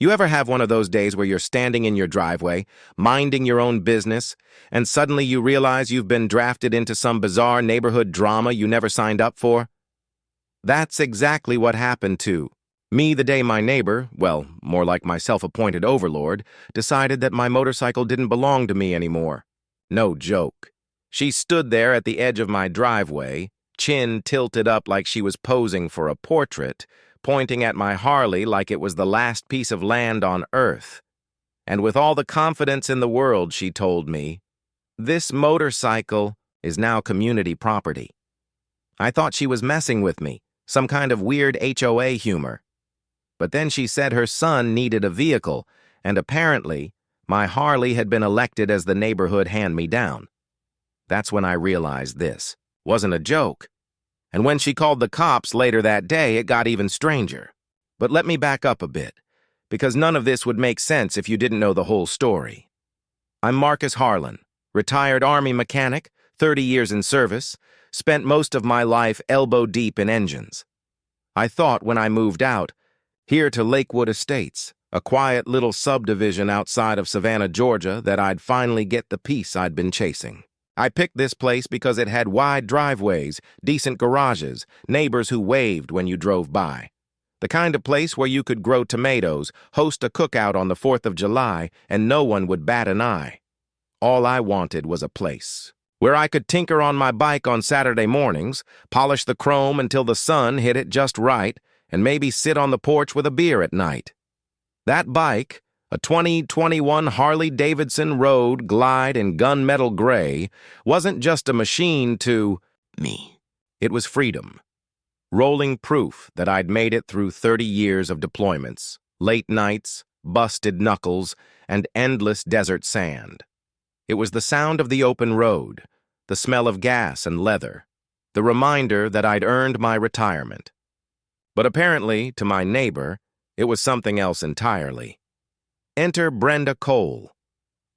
You ever have one of those days where you're standing in your driveway, minding your own business, and suddenly you realize you've been drafted into some bizarre neighborhood drama you never signed up for? That's exactly what happened to me the day my neighbor, well, more like my self-appointed overlord, decided that my motorcycle didn't belong to me anymore. No joke. She stood there at the edge of my driveway, chin tilted up like she was posing for a portrait, pointing at my Harley like it was the last piece of land on earth. And with all the confidence in the world, she told me, "This motorcycle is now community property." I thought she was messing with me, some kind of weird HOA humor. But then she said her son needed a vehicle, and apparently, my Harley had been elected as the neighborhood hand-me-down. That's when I realized this wasn't a joke. And when she called the cops later that day, it got even stranger. But let me back up a bit, because none of this would make sense if you didn't know the whole story. I'm Marcus Harlan, retired Army mechanic, 30 years in service, spent most of my life elbow-deep in engines. I thought when I moved out, here to Lakewood Estates, a quiet little subdivision outside of Savannah, Georgia, that I'd finally get the peace I'd been chasing. I picked this place because it had wide driveways, decent garages, neighbors who waved when you drove by. The kind of place where you could grow tomatoes, host a cookout on the 4th of July, and no one would bat an eye. All I wanted was a place where I could tinker on my bike on Saturday mornings, polish the chrome until the sun hit it just right, and maybe sit on the porch with a beer at night. That bike, a 2021 Harley-Davidson Road Glide in gunmetal gray, wasn't just a machine to me. It was freedom. Rolling proof that I'd made it through 30 years of deployments, late nights, busted knuckles, and endless desert sand. It was the sound of the open road, the smell of gas and leather, the reminder that I'd earned my retirement. But apparently, to my neighbor, it was something else entirely. Enter Brenda Cole,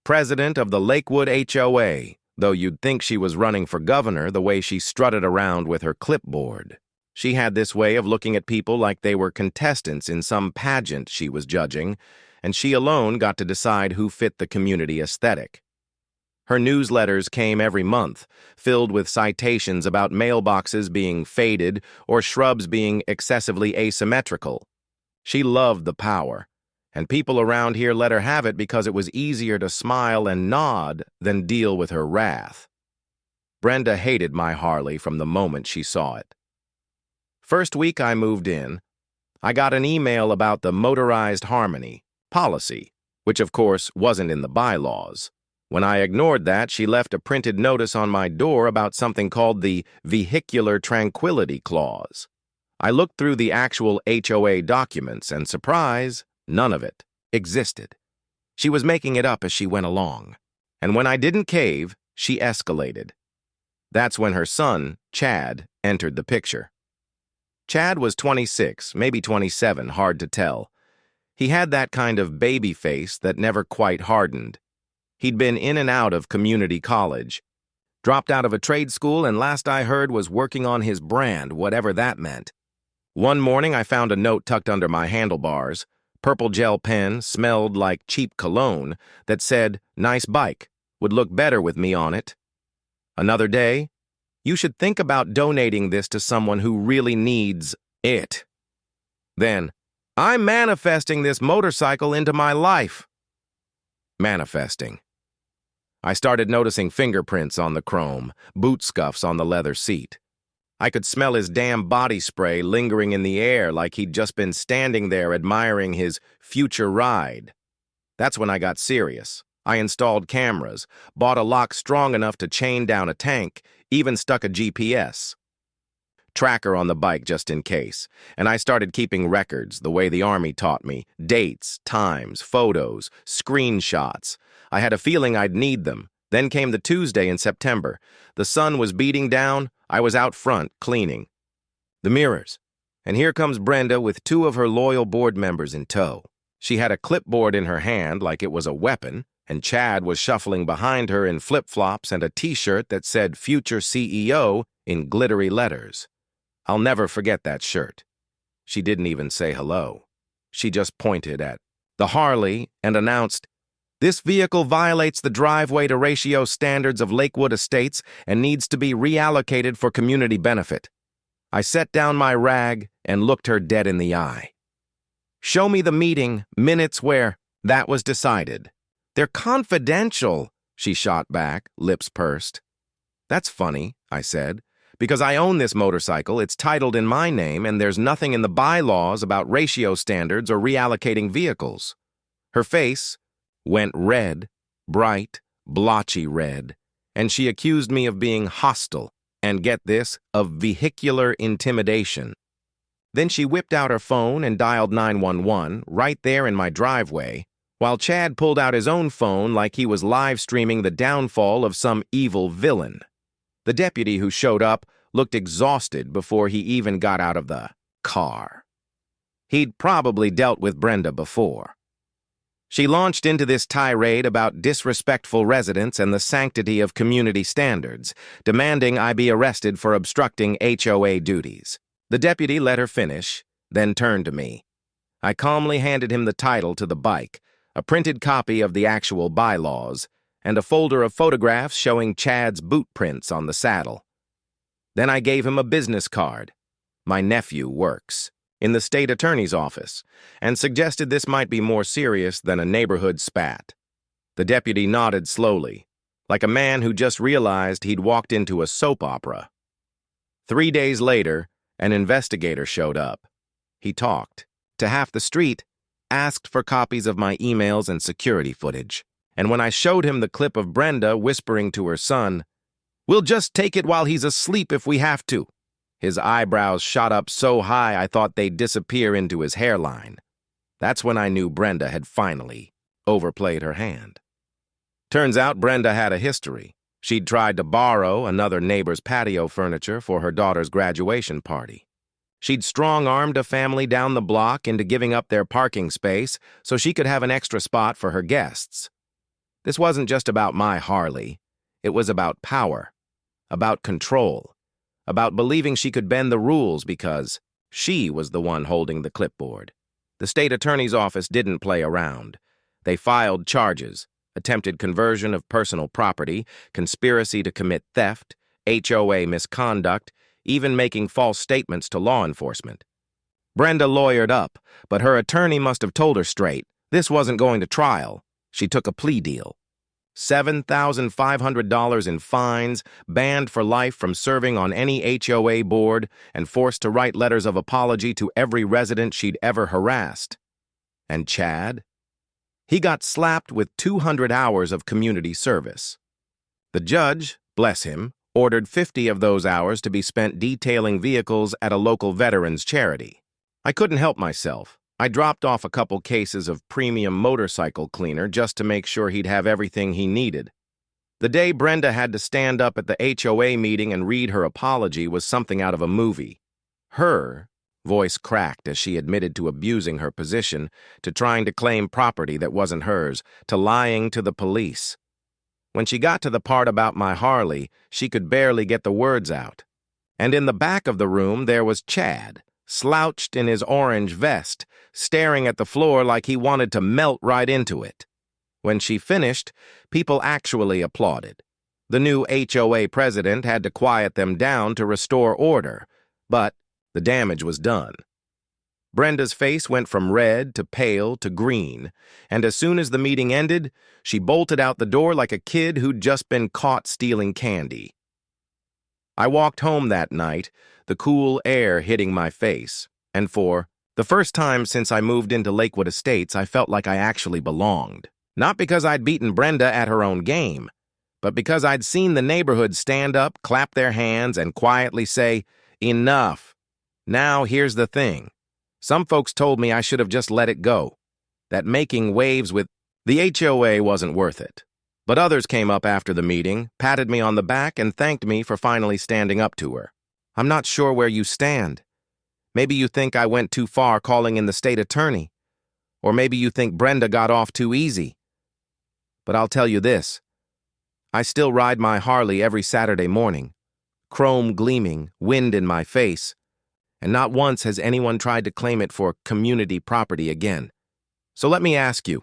president of the Lakewood HOA, though you'd think she was running for governor the way she strutted around with her clipboard. She had this way of looking at people like they were contestants in some pageant she was judging, and she alone got to decide who fit the community aesthetic. Her newsletters came every month, filled with citations about mailboxes being faded or shrubs being excessively asymmetrical. She loved the power, and people around here let her have it because it was easier to smile and nod than deal with her wrath. Brenda hated my Harley from the moment she saw it. First week I moved in, I got an email about the motorized harmony policy, which of course wasn't in the bylaws. When I ignored that, she left a printed notice on my door about something called the Vehicular Tranquility Clause. I looked through the actual HOA documents, and surprise, none of it existed. She was making it up as she went along. And when I didn't cave, she escalated. That's when her son, Chad, entered the picture. Chad was 26, maybe 27, hard to tell. He had that kind of baby face that never quite hardened. He'd been in and out of community college, dropped out of a trade school, and last I heard was working on his brand, whatever that meant. One morning I found a note tucked under my handlebars, purple gel pen, smelled like cheap cologne, that said, "Nice bike, would look better with me on it." Another day, "You should think about donating this to someone who really needs it." Then, "I'm manifesting this motorcycle into my life." Manifesting. I started noticing fingerprints on the chrome, boot scuffs on the leather seat. I could smell his damn body spray lingering in the air like he'd just been standing there admiring his future ride. That's when I got serious. I installed cameras, bought a lock strong enough to chain down a tank, even stuck a GPS tracker on the bike just in case, and I started keeping records the way the Army taught me, dates, times, photos, screenshots. I had a feeling I'd need them. Then came the Tuesday in September. The sun was beating down. I was out front, cleaning the mirrors. And here comes Brenda with 2 of her loyal board members in tow. She had a clipboard in her hand like it was a weapon, and Chad was shuffling behind her in flip-flops and a t-shirt that said Future CEO in glittery letters. I'll never forget that shirt. She didn't even say hello. She just pointed at the Harley, and announced, "This vehicle violates the driveway to ratio standards of Lakewood Estates and needs to be reallocated for community benefit." I set down my rag and looked her dead in the eye. "Show me the meeting minutes where that was decided." "They're confidential," she shot back, lips pursed. "That's funny," I said, "because I own this motorcycle, it's titled in my name, and there's nothing in the bylaws about ratio standards or reallocating vehicles." Her face went red, bright, blotchy red, and she accused me of being hostile and, get this, of vehicular intimidation. Then she whipped out her phone and dialed 911 right there in my driveway, while Chad pulled out his own phone like he was live streaming the downfall of some evil villain. The deputy who showed up looked exhausted before he even got out of the car. He'd probably dealt with Brenda before. She launched into this tirade about disrespectful residents and the sanctity of community standards, demanding I be arrested for obstructing HOA duties. The deputy let her finish, then turned to me. I calmly handed him the title to the bike, a printed copy of the actual bylaws, and a folder of photographs showing Chad's boot prints on the saddle. Then I gave him a business card. My nephew works in the state attorney's office, and suggested this might be more serious than a neighborhood spat. The deputy nodded slowly, like a man who just realized he'd walked into a soap opera. 3 days later, an investigator showed up. He talked to half the street, asked for copies of my emails and security footage, and when I showed him the clip of Brenda whispering to her son, "We'll just take it while he's asleep if we have to," his eyebrows shot up so high I thought they'd disappear into his hairline. That's when I knew Brenda had finally overplayed her hand. Turns out Brenda had a history. She'd tried to borrow another neighbor's patio furniture for her daughter's graduation party. She'd strong-armed a family down the block into giving up their parking space so she could have an extra spot for her guests. This wasn't just about my Harley. It was about power, about control, about believing she could bend the rules because she was the one holding the clipboard. The state attorney's office didn't play around. They filed charges: attempted conversion of personal property, conspiracy to commit theft, HOA misconduct, even making false statements to law enforcement. Brenda lawyered up, but her attorney must have told her straight. This wasn't going to trial. She took a plea deal. $7,500 in fines, banned for life from serving on any HOA board, and forced to write letters of apology to every resident she'd ever harassed. And Chad? He got slapped with 200 hours of community service. The judge, bless him, ordered 50 of those hours to be spent detailing vehicles at a local veterans charity. I couldn't help myself. I dropped off a couple cases of premium motorcycle cleaner just to make sure he'd have everything he needed. The day Brenda had to stand up at the HOA meeting and read her apology was something out of a movie. Her voice cracked as she admitted to abusing her position, to trying to claim property that wasn't hers, to lying to the police. When she got to the part about my Harley, she could barely get the words out. And in the back of the room there was Chad, slouched in his orange vest, staring at the floor like he wanted to melt right into it. When she finished, people actually applauded. The new HOA president had to quiet them down to restore order, but the damage was done. Brenda's face went from red to pale to green, and as soon as the meeting ended, she bolted out the door like a kid who'd just been caught stealing candy. I walked home that night, the cool air hitting my face, and for the first time since I moved into Lakewood Estates, I felt like I actually belonged. Not because I'd beaten Brenda at her own game, but because I'd seen the neighborhood stand up, clap their hands, and quietly say, "Enough. Now here's the thing. Some folks told me I should have just let it go, that making waves with the HOA wasn't worth it. But others came up after the meeting, patted me on the back, and thanked me for finally standing up to her. I'm not sure where you stand. Maybe you think I went too far calling in the state attorney. Or maybe you think Brenda got off too easy. But I'll tell you this. I still ride my Harley every Saturday morning, chrome gleaming, wind in my face, and not once has anyone tried to claim it for community property again. So let me ask you,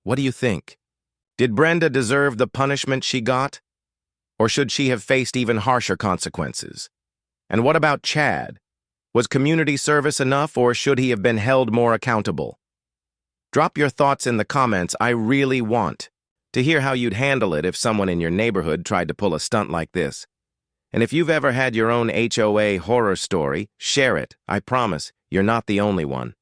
what do you think? Did Brenda deserve the punishment she got? Or should she have faced even harsher consequences? And what about Chad? Was community service enough, or should he have been held more accountable? Drop your thoughts in the comments. I really want to hear how you'd handle it if someone in your neighborhood tried to pull a stunt like this. And if you've ever had your own HOA horror story, share it. I promise you're not the only one.